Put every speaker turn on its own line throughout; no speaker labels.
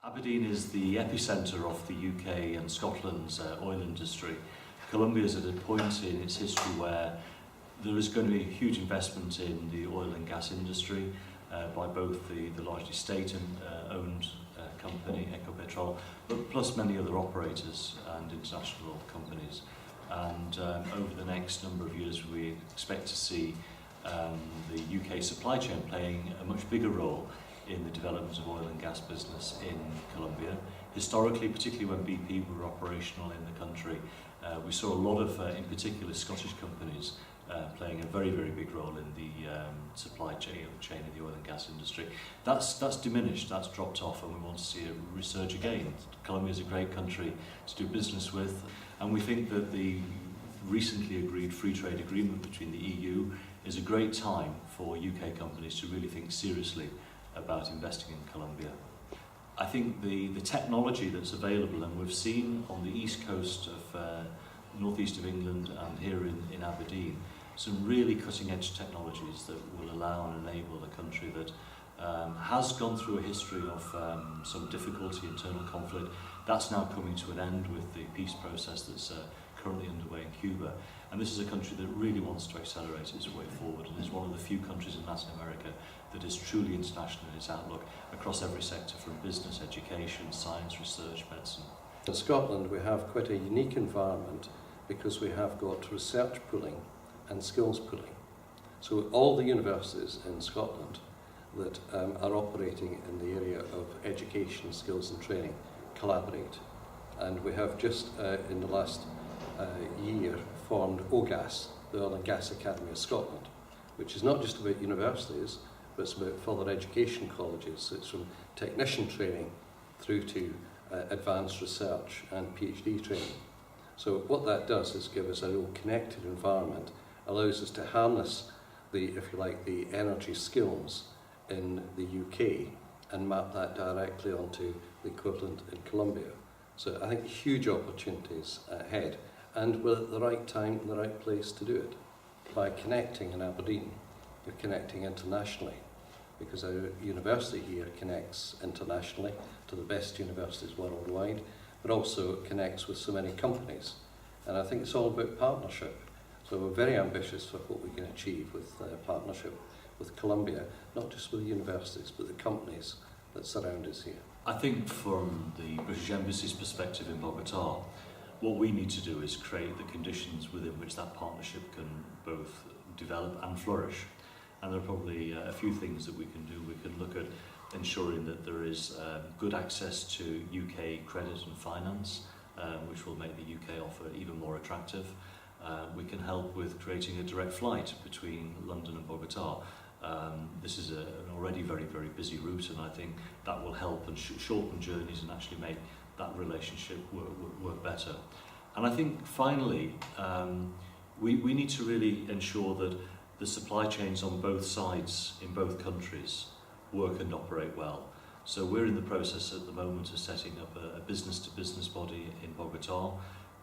Aberdeen is the epicentre of the UK and Scotland's oil industry. Colombia is at a point in its history where there is going to be a huge investment in the oil and gas industry by both the largely state-owned company, Ecopetrol, but plus many other operators and international companies. And over the next number of years we expect to see the UK supply chain playing a much bigger role in the development of oil and gas business in Colombia. Historically, particularly when BP were operational in the country, we saw a lot of, in particular, Scottish companies playing a very, very big role in the supply chain of the oil and gas industry. That's diminished, that's dropped off, and we want to see it resurge again. Colombia is a great country to do business with, and we think that the recently agreed free trade agreement between the EU is a great time for UK companies to really think seriously about investing in Colombia. I think the technology that's available, and we've seen on the east coast of northeast of England and here in Aberdeen, some really cutting-edge technologies that will allow and enable a country that has gone through a history of some difficulty, internal conflict. That's now coming to an end with the peace process that's currently underway in Cuba. And this is a country that really wants to accelerate its way forward, and is one of the few countries in Latin America that is truly international in its outlook across every sector, from business, education, science, research, medicine.
In Scotland we have quite a unique environment because we have got research pooling and skills pooling. So all the universities in Scotland that are operating in the area of education, skills and training collaborate. And we have just in the last year formed OGAS, the Oil and Gas Academy of Scotland, which is not just about universities, but it's about further education colleges. So it's from technician training through to advanced research and PhD training. So what that does is give us a real connected environment, allows us to harness the, if you like, the energy skills in the UK and map that directly onto the equivalent in Colombia. So I think huge opportunities ahead, and we're at the right time and the right place to do it. By connecting in Aberdeen, you're connecting internationally, because our university here connects internationally to the best universities worldwide, but also it connects with so many companies. And I think it's all about partnership. So we're very ambitious for what we can achieve with partnership with Colombia, not just with the universities, but the companies that surround us here.
I think from the British Embassy's perspective in Bogota, what we need to do is create the conditions within which that partnership can both develop and flourish. And there are probably a few things that we can do. We can look at ensuring that there is good access to UK credit and finance, which will make the UK offer even more attractive. We can help with creating a direct flight between London and Bogota. This is an already very, very busy route, and I think that will help and shorten journeys and actually make that relationship work better. And I think finally, we need to really ensure that the supply chains on both sides in both countries work and operate well. So we're in the process at the moment of setting up a business-to-business body in Bogota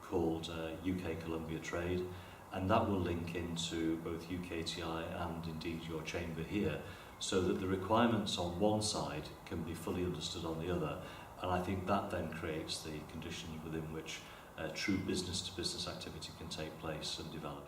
called UK-Colombia Trade, and that will link into both UKTI and indeed your chamber here, so that the requirements on one side can be fully understood on the other. And I think that then creates the conditions within which true business-to-business activity can take place and develop.